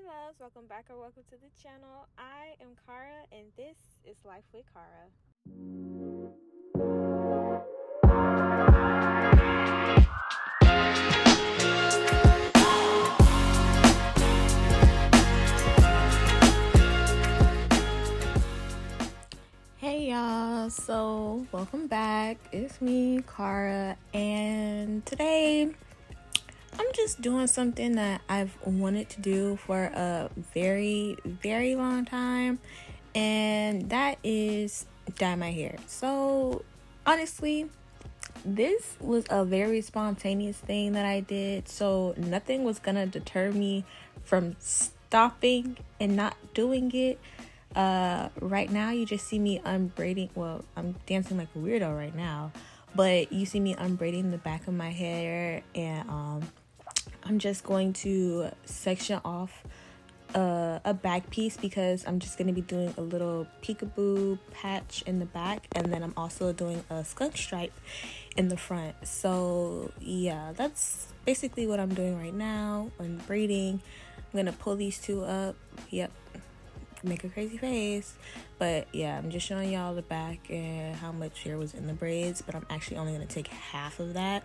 loves, welcome back or welcome to the channel. I am Kara and this is Life with Kara. Hey y'all, so welcome back. It's me, Kara, and today I'm just doing something that I've wanted to do for a very, very long time, and that is dye my hair. So honestly, this was a very spontaneous thing that I did, so nothing was gonna deter me from stopping and not doing it. Right now you just see me unbraiding. Well, I'm dancing like a weirdo right now, but you see me unbraiding the back of my hair, and I'm just going to section off a back piece because I'm just going to be doing a little peekaboo patch in the back, and then I'm also doing a skunk stripe in the front. So yeah, that's basically what I'm doing right now. I'm braiding. I'm going to pull these two up. Yep, make a crazy face, but yeah, I'm just showing y'all the back and how much hair was in the braids, but I'm actually only going to take half of that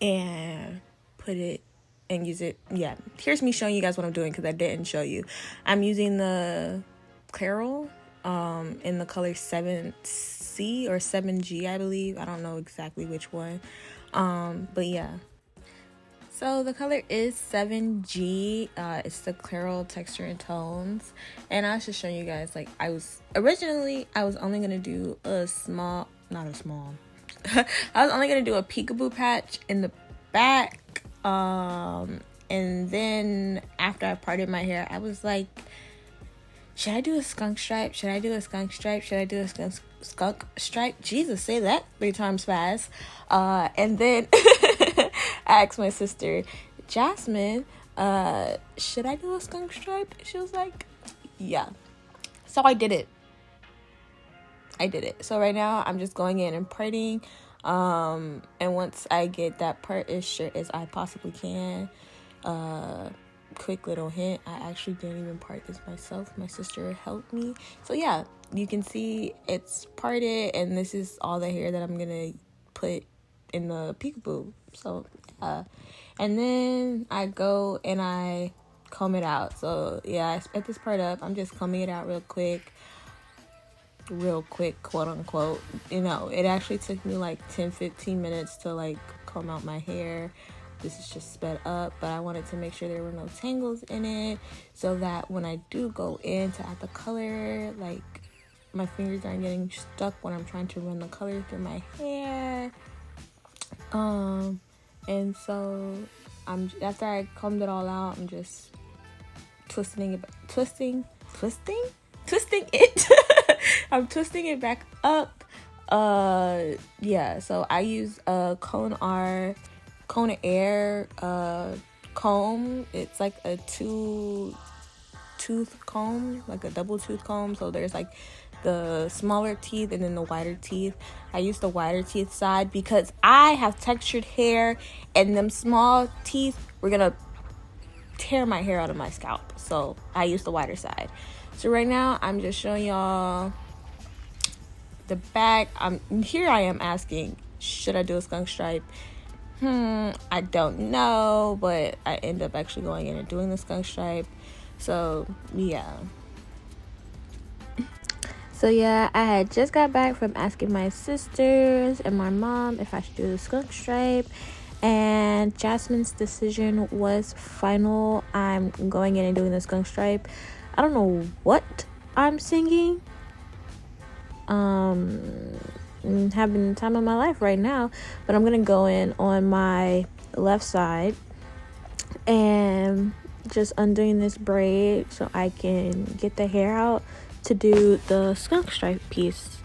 and put it and use it. Yeah, here's me showing you guys what I'm doing because I didn't show you. I'm using the Clairol in the color 7C or 7G, I believe. I don't know exactly which one, but yeah. So the color is 7G. It's the Clairol Texture and Tones, and I was just showing you guys, like, I was only gonna do a small, not a small. I was only gonna do a peekaboo patch in the back, and then after I parted my hair, I was like, should I do a skunk stripe? Should I do a skunk stripe? Should I do a skunk stripe? Jesus, say that 3 times fast. And then I asked my sister, Jasmine, should I do a skunk stripe? She was like, yeah. So I did it. So right now I'm just going in and parting. And once I get that part as short as I possibly can, quick little hint, I actually didn't even part this myself. My sister helped me. So yeah, you can see it's parted, and this is all the hair that I'm gonna put in the peekaboo. So and then I go and I comb it out. So yeah, I sped this part up. I'm just combing it out real quick, quote unquote. You know, it actually took me like 10-15 minutes to like comb out my hair. This is just sped up, but I wanted to make sure there were no tangles in it, so that when I do go in to add the color, like, my fingers aren't getting stuck when I'm trying to run the color through my hair. And so after I combed it all out, I'm just twisting it. I'm twisting it back up. Yeah, so I use a Kona Air comb. It's like a 2-tooth comb, like a double tooth comb. So there's like the smaller teeth and then the wider teeth. I use the wider teeth side because I have textured hair, and them small teeth were gonna tear my hair out of my scalp, so I use the wider side. So right now I'm just showing y'all the back. Here I am asking, should I do a skunk stripe? I don't know, but I end up actually going in and doing the skunk stripe. So yeah, I had just got back from asking my sisters and my mom if I should do the skunk stripe, and Jasmine's decision was final. I'm going in and doing the skunk stripe. I don't know what I'm singing. Having the time of my life right now, but I'm gonna go in on my left side and just undoing this braid so I can get the hair out to do the skunk stripe piece.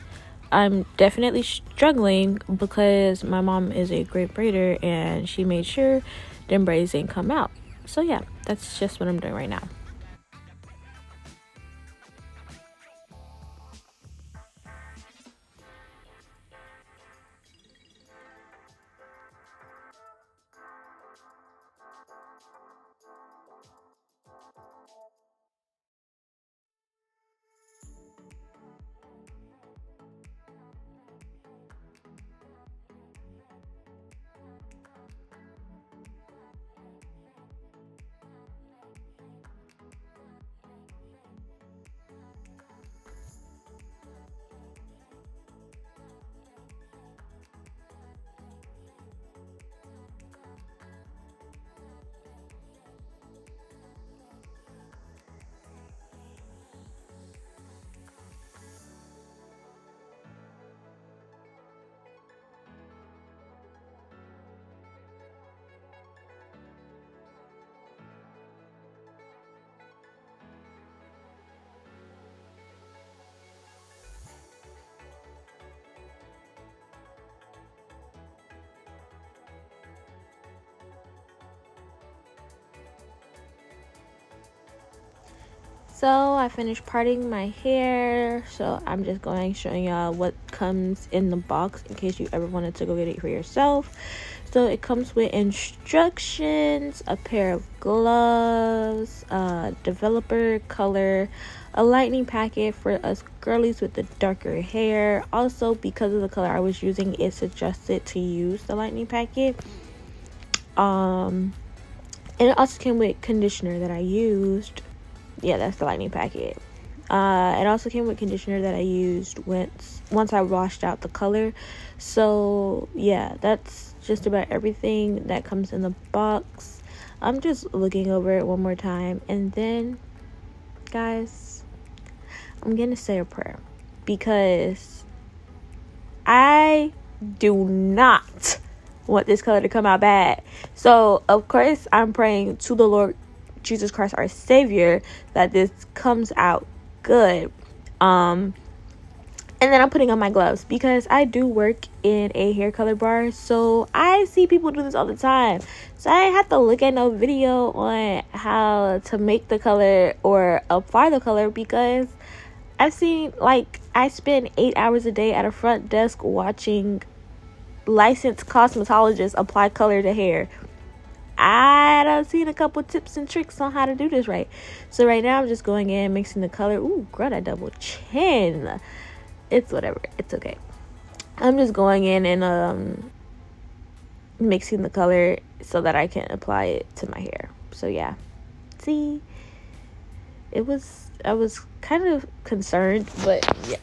I'm definitely struggling because my mom is a great braider and she made sure them braids didn't come out. So yeah, that's just what I'm doing right now. So I finished parting my hair, so I'm just going showing y'all what comes in the box in case you ever wanted to go get it for yourself. So it comes with instructions, a pair of gloves, developer color, a lightning packet for us girlies with the darker hair. Also, because of the color I was using, it suggested to use the lightning packet. And it also came with conditioner that I used. Yeah, that's the lightning packet. It also came with conditioner that I used once I washed out the color. So yeah, that's just about everything that comes in the box. I'm just looking over it one more time, and then guys, I'm gonna say a prayer because I do not want this color to come out bad. So of course I'm praying to the Lord Jesus Christ, our Savior, that this comes out good. And then I'm putting on my gloves because I do work in a hair color bar, so I see people do this all the time. So I have to look at no video on how to make the color or apply the color because I've seen, like, I spend 8 hours a day at a front desk watching licensed cosmetologists apply color to hair. I've seen a couple tips and tricks on how to do this right. So right now I'm just going in, mixing the color. Ooh, girl, that double chin. It's whatever. It's okay. I'm just going in and mixing the color so that I can apply it to my hair. So yeah. See? I was kind of concerned, but yeah.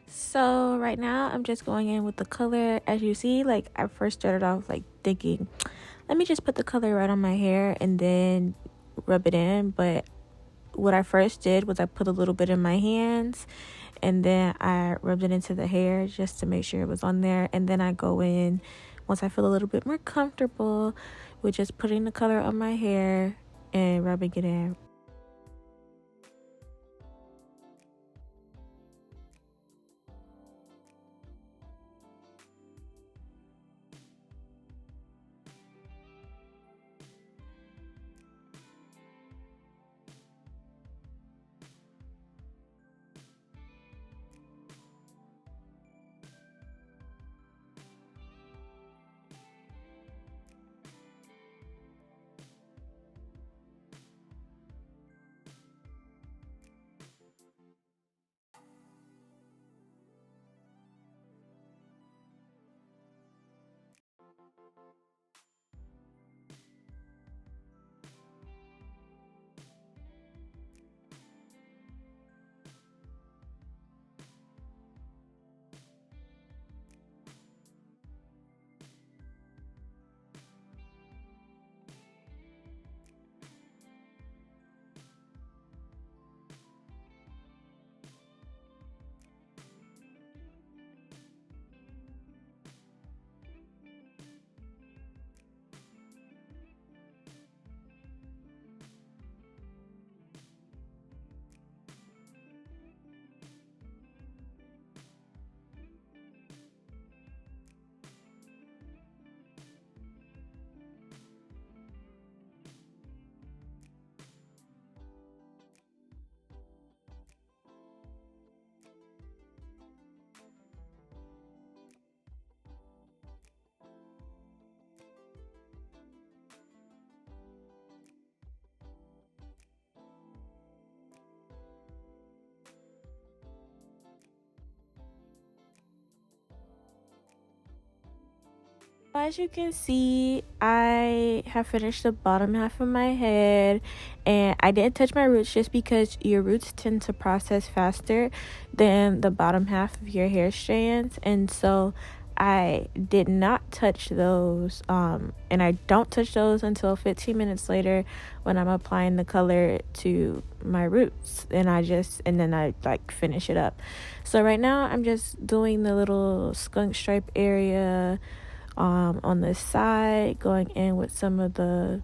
So right now I'm just going in with the color. As you see, like, I first started off like thinking, let me just put the color right on my hair and then rub it in. But what I first did was I put a little bit in my hands and then I rubbed it into the hair just to make sure it was on there. And then I go in once I feel a little bit more comfortable with just putting the color on my hair and rubbing it in. As you can see, I have finished the bottom half of my head, and I didn't touch my roots just because your roots tend to process faster than the bottom half of your hair strands, and so I did not touch those, and I don't touch those until 15 minutes later when I'm applying the color to my roots, and then I like finish it up. So right now I'm just doing the little skunk stripe area on the side, going in with some of the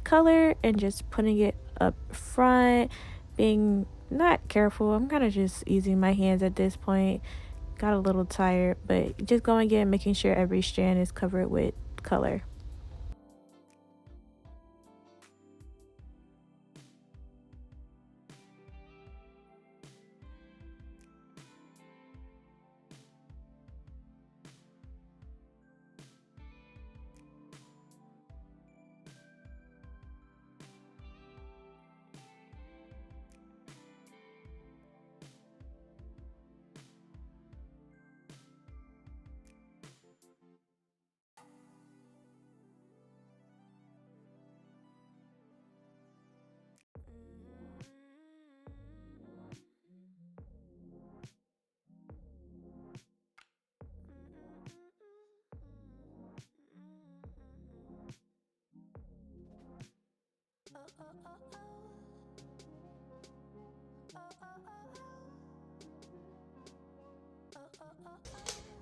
color and just putting it up front, being not careful. I'm kind of just using my hands at this point. Got a little tired, but just going in, making sure every strand is covered with color.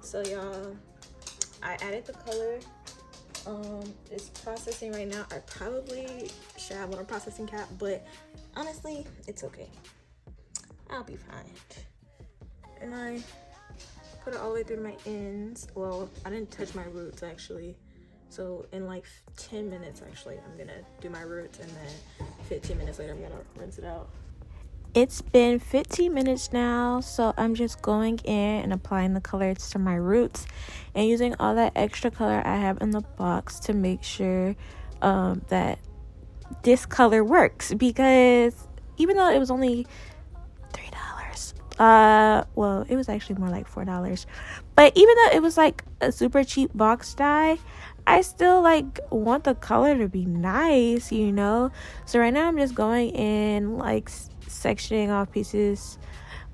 So y'all, I added the color. It's processing right now. I probably should have on a processing cap, but honestly, it's okay. I'll be fine. And I put it all the way through my ends. Well, I didn't touch my roots actually. So in like 10 minutes actually, I'm gonna do my roots, and then 15 minutes later, I'm gonna rinse it out. It's been 15 minutes now, so I'm just going in and applying the colors to my roots and using all that extra color I have in the box to make sure that this color works, because even though it was only $3, well, it was actually more like $4, but even though it was like a super cheap box dye, I still like want the color to be nice, you know. So right now I'm just going in, like sectioning off pieces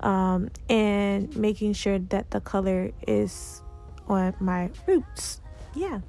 and making sure that the color is on my roots. Yeah.